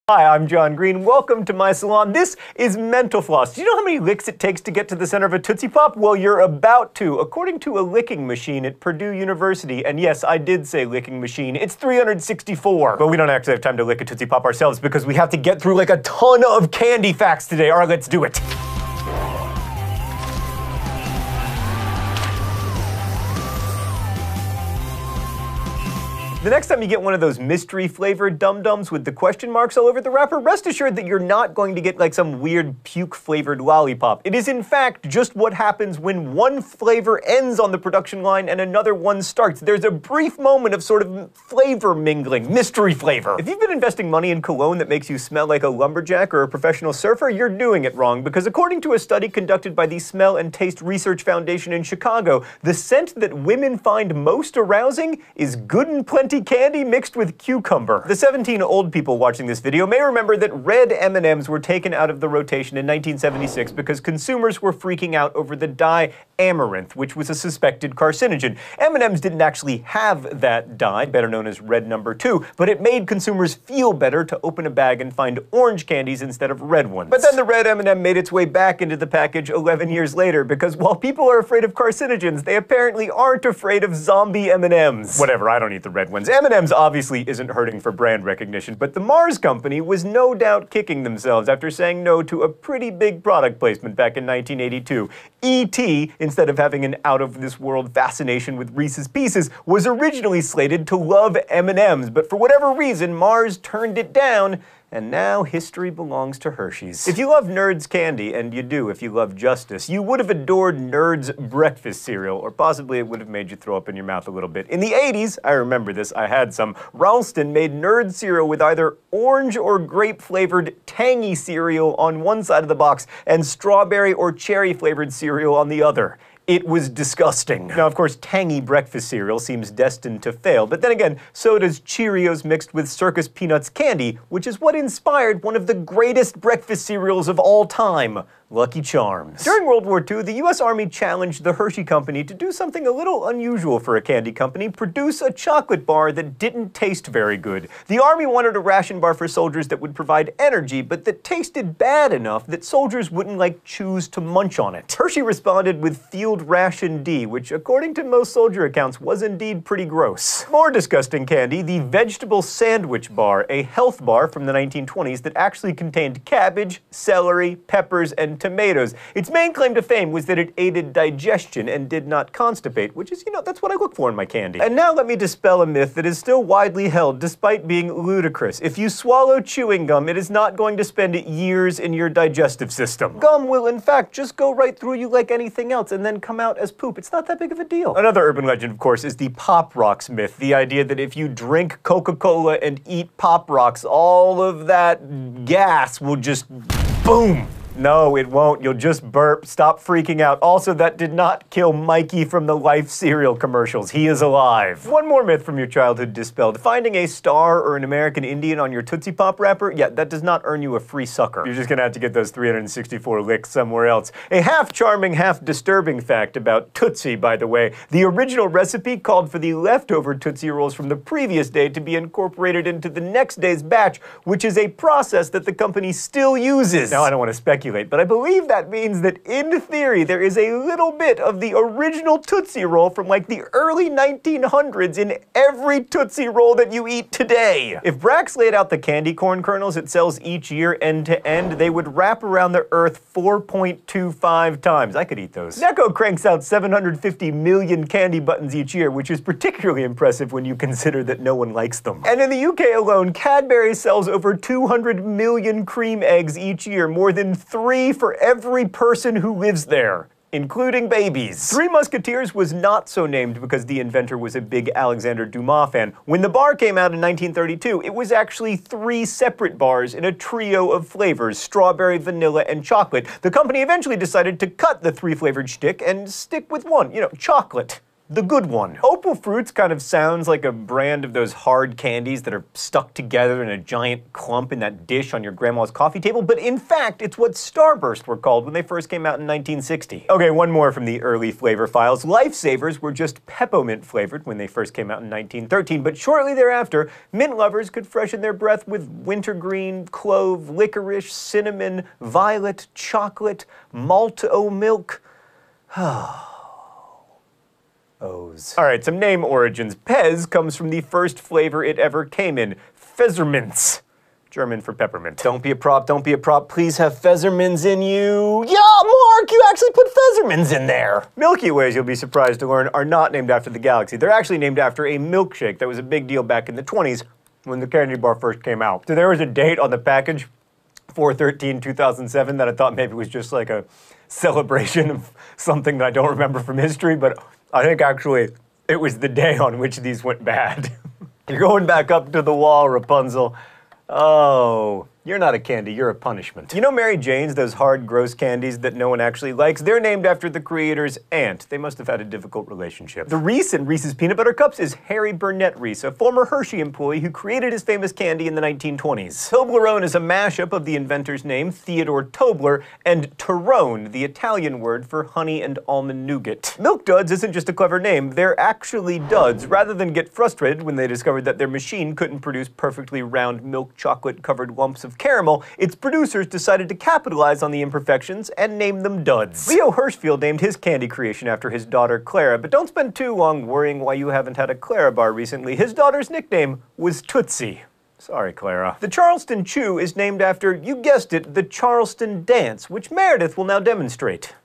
Hi, I'm John Green. Welcome to my salon. This is Mental Floss. Do you know how many licks it takes to get to the center of a Tootsie Pop? Well, you're about to. According to a licking machine at Purdue University, and yes, I did say licking machine, it's 364. But we don't actually have time to lick a Tootsie Pop ourselves because we have to get through like a ton of candy facts today. All right, let's do it. The next time you get one of those mystery-flavored Dum-Dums with the question marks all over the wrapper, rest assured that you're not going to get like some weird puke-flavored lollipop. It is in fact just what happens when one flavor ends on the production line and another one starts. There's a brief moment of sort of flavor mingling, mystery flavor. If you've been investing money in cologne that makes you smell like a lumberjack or a professional surfer, you're doing it wrong, because according to a study conducted by the Smell and Taste Research Foundation in Chicago, the scent that women find most arousing is Good and Plenty candy mixed with cucumber. The 17 old people watching this video may remember that red M&Ms were taken out of the rotation in 1976 because consumers were freaking out over the dye amaranth, which was a suspected carcinogen. M&Ms didn't actually have that dye, better known as red number 2, but it made consumers feel better to open a bag and find orange candies instead of red ones. But then the red M&M made its way back into the package 11 years later, because while people are afraid of carcinogens, they apparently aren't afraid of zombie M&Ms. Whatever, I don't eat the red ones. M&M's obviously isn't hurting for brand recognition, but the Mars company was no doubt kicking themselves after saying no to a pretty big product placement back in 1982. E.T., instead of having an out-of-this-world fascination with Reese's Pieces, was originally slated to love M&M's, but for whatever reason, Mars turned it down, and now history belongs to Hershey's. If you love Nerds candy, and you do if you love justice, you would have adored Nerds breakfast cereal, or possibly it would have made you throw up in your mouth a little bit. In the 80s, I remember this, I had some, Ralston made Nerds cereal with either orange or grape-flavored tangy cereal on one side of the box and strawberry or cherry-flavored cereal on the other. It was disgusting. Now, of course, tangy breakfast cereal seems destined to fail, but then again, so does Cheerios mixed with Circus Peanuts candy, which is what inspired one of the greatest breakfast cereals of all time, Lucky Charms. During World War II, the US Army challenged the Hershey Company to do something a little unusual for a candy company: produce a chocolate bar that didn't taste very good. The Army wanted a ration bar for soldiers that would provide energy, but that tasted bad enough that soldiers wouldn't, choose to munch on it. Hershey responded with Field Ration D, which, according to most soldier accounts, was indeed pretty gross. More disgusting candy, the Vegetable Sandwich Bar, a health bar from the 1920s that actually contained cabbage, celery, peppers, and tomatoes. Its main claim to fame was that it aided digestion and did not constipate, which is, that's what I look for in my candy. And now let me dispel a myth that is still widely held despite being ludicrous. If you swallow chewing gum, it is not going to spend years in your digestive system. Gum will, in fact, just go right through you like anything else and then come out as poop. It's not that big of a deal. Another urban legend, of course, is the Pop Rocks myth, the idea that if you drink Coca-Cola and eat Pop Rocks, all of that gas will just boom. No, it won't. You'll just burp. Stop freaking out. Also, that did not kill Mikey from the Life cereal commercials. He is alive. One more myth from your childhood dispelled. Finding a star or an American Indian on your Tootsie Pop wrapper, yeah, that does not earn you a free sucker. You're just gonna have to get those 364 licks somewhere else. A half-charming, half-disturbing fact about Tootsie, by the way. The original recipe called for the leftover Tootsie Rolls from the previous day to be incorporated into the next day's batch, which is a process that the company still uses. Now, I don't want to speculate, but I believe that means that, in theory, there is a little bit of the original Tootsie Roll from the early 1900s in every Tootsie Roll that you eat today. If Brax laid out the candy corn kernels it sells each year end to end, they would wrap around the Earth 4.25 times. I could eat those. Necco cranks out 750 million candy buttons each year, which is particularly impressive when you consider that no one likes them. And in the UK alone, Cadbury sells over 200 million cream eggs each year, more than 3 for every person who lives there, including babies. Three Musketeers was not so named because the inventor was a big Alexander Dumas fan. When the bar came out in 1932, it was actually 3 separate bars in a trio of flavors: strawberry, vanilla, and chocolate. The company eventually decided to cut the 3-flavored shtick and stick with one, chocolate. the good one. Opal Fruits kind of sounds like a brand of those hard candies that are stuck together in a giant clump in that dish on your grandma's coffee table, but in fact, it's what Starburst were called when they first came out in 1960. Okay, one more from the early flavor files. Lifesavers were just peppermint flavored when they first came out in 1913, but shortly thereafter, mint lovers could freshen their breath with wintergreen, clove, licorice, cinnamon, violet, chocolate, malt o' milk. O's. All right, some name origins. Pez comes from the first flavor it ever came in, Pfefferminz. German for peppermint. Don't be a prop, don't be a prop. Please have Pfefferminz in you. Yeah, Mark, you actually put Pfefferminz in there. Milky Ways, you'll be surprised to learn, are not named after the galaxy. They're actually named after a milkshake that was a big deal back in the 20s when the candy bar first came out. So there was a date on the package, 4/13/2007, that I thought maybe was just like a celebration of something that I don't remember from history, but I think actually it was the day on which these went bad. You're going back up to the wall, Rapunzel. Oh, you're not a candy, you're a punishment. You know Mary Jane's, those hard, gross candies that no one actually likes? They're named after the creator's aunt. They must have had a difficult relationship. The Reese in Reese's Peanut Butter Cups is Harry Burnett Reese, a former Hershey employee who created his famous candy in the 1920s. Toblerone is a mashup of the inventor's name, Theodore Tobler, and Torrone, the Italian word for honey and almond nougat. Milk Duds isn't just a clever name, they're actually duds. Rather than get frustrated when they discovered that their machine couldn't produce perfectly round milk chocolate-covered lumps of caramel, its producers decided to capitalize on the imperfections and name them duds. Leo Hirschfield named his candy creation after his daughter Clara, but don't spend too long worrying why you haven't had a Clara bar recently. His daughter's nickname was Tootsie. Sorry, Clara. The Charleston Chew is named after, you guessed it, the Charleston Dance, which Meredith will now demonstrate.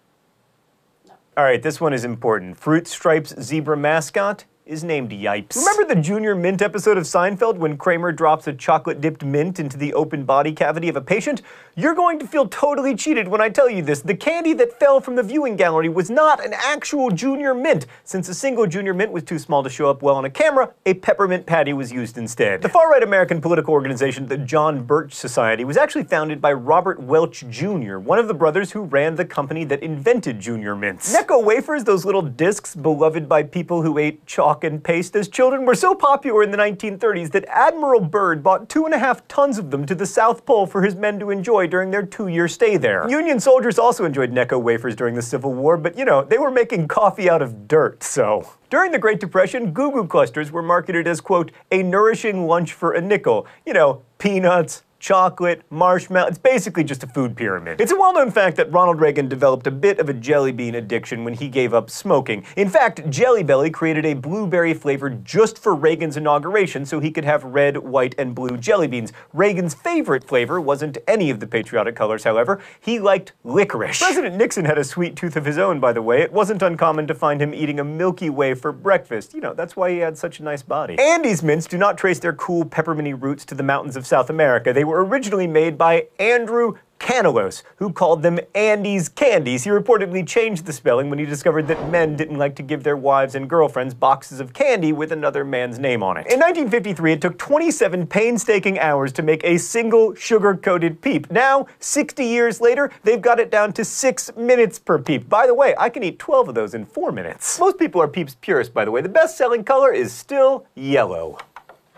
No. All right, this one is important. Fruit Stripes zebra mascot is named Yipes. Remember the Junior Mint episode of Seinfeld when Kramer drops a chocolate-dipped mint into the open body cavity of a patient? You're going to feel totally cheated when I tell you this. The candy that fell from the viewing gallery was not an actual Junior Mint. Since a single Junior Mint was too small to show up well on a camera, a peppermint patty was used instead. The far-right American political organization, the John Birch Society, was actually founded by Robert Welch Jr., one of the brothers who ran the company that invented Junior Mints. Necco wafers, those little discs beloved by people who ate chalk and paste as children, were so popular in the 1930s that Admiral Byrd bought 2.5 tons of them to the South Pole for his men to enjoy during their 2-year stay there. Union soldiers also enjoyed Necco wafers during the Civil War, but you know, they were making coffee out of dirt, so. During the Great Depression, Goo Goo Clusters were marketed as, quote, a nourishing lunch for a nickel. You know, peanuts, chocolate, marshmallow, it's basically just a food pyramid. It's a well-known fact that Ronald Reagan developed a bit of a jelly bean addiction when he gave up smoking. In fact, Jelly Belly created a blueberry flavor just for Reagan's inauguration so he could have red, white, and blue jelly beans. Reagan's favorite flavor wasn't any of the patriotic colors, however. He liked licorice. President Nixon had a sweet tooth of his own, by the way. It wasn't uncommon to find him eating a Milky Way for breakfast. You know, that's why he had such a nice body. Andes mints do not trace their cool pepperminty roots to the mountains of South America. They were originally made by Andrew Canelos, who called them Andes candies. He reportedly changed the spelling when he discovered that men didn't like to give their wives and girlfriends boxes of candy with another man's name on it. In 1953, it took 27 painstaking hours to make a single sugar-coated peep. Now, 60 years later, they've got it down to 6 minutes per peep. By the way, I can eat 12 of those in 4 minutes. Most people are Peeps purists, by the way. The best-selling color is still yellow.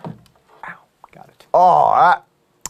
Ow, got it. Oh,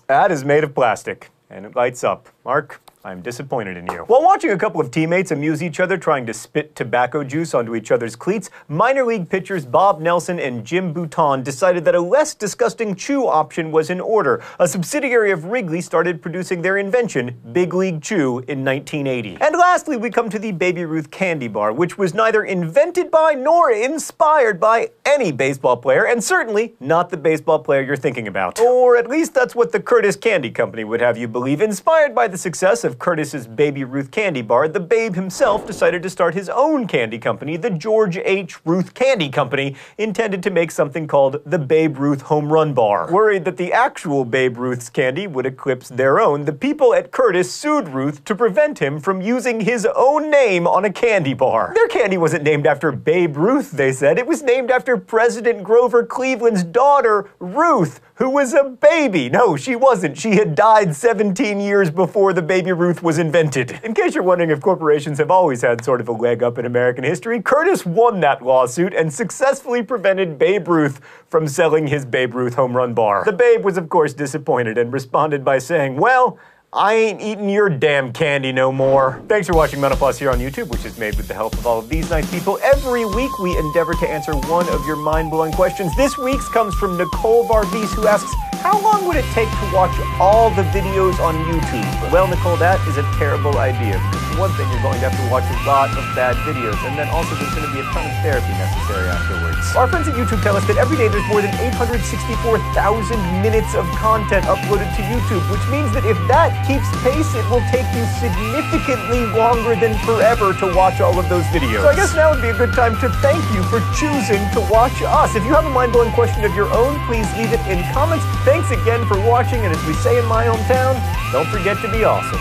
that is made of plastic, and it lights up. Mark, I'm disappointed in you. While watching a couple of teammates amuse each other trying to spit tobacco juice onto each other's cleats, minor league pitchers Bob Nelson and Jim Bouton decided that a less disgusting chew option was in order. A subsidiary of Wrigley started producing their invention, Big League Chew, in 1980. And lastly, we come to the Baby Ruth candy bar, which was neither invented by nor inspired by any baseball player, and certainly not the baseball player you're thinking about. Or at least that's what the Curtis Candy Company would have you believe. Inspired by the success of Curtis's Baby Ruth candy bar, the Babe himself decided to start his own candy company, the George H. Ruth Candy Company, intended to make something called the Babe Ruth Home Run Bar. Worried that the actual Babe Ruth's candy would eclipse their own, the people at Curtis sued Ruth to prevent him from using his own name on a candy bar. Their candy wasn't named after Babe Ruth, they said. It was named after President Grover Cleveland's daughter, Ruth, who was a baby. No, she wasn't. She had died 17 years before the Baby Ruth Ruth was invented. In case you're wondering if corporations have always had sort of a leg up in American history, Curtis won that lawsuit and successfully prevented Babe Ruth from selling his Babe Ruth home run bar. The Babe was of course disappointed and responded by saying, well, I ain't eating your damn candy no more. Thanks for watching Menopause here on YouTube, which is made with the help of all of these nice people. Every week we endeavor to answer one of your mind-blowing questions. This week's comes from Nicole Varvis, who asks, how long would it take to watch all the videos on YouTube? Well, Nicole, that is a terrible idea. Because for one thing, you're going to have to watch a lot of bad videos, and then also there's going to be a ton of therapy necessary afterwards. Our friends at YouTube tell us that every day there's more than 864,000 minutes of content uploaded to YouTube, which means that if that keeps pace, it will take you significantly longer than forever to watch all of those videos. So I guess now would be a good time to thank you for choosing to watch us. If you have a mind-blowing question of your own, please leave it in comments. Thanks again for watching, and as we say in my hometown, don't forget to be awesome.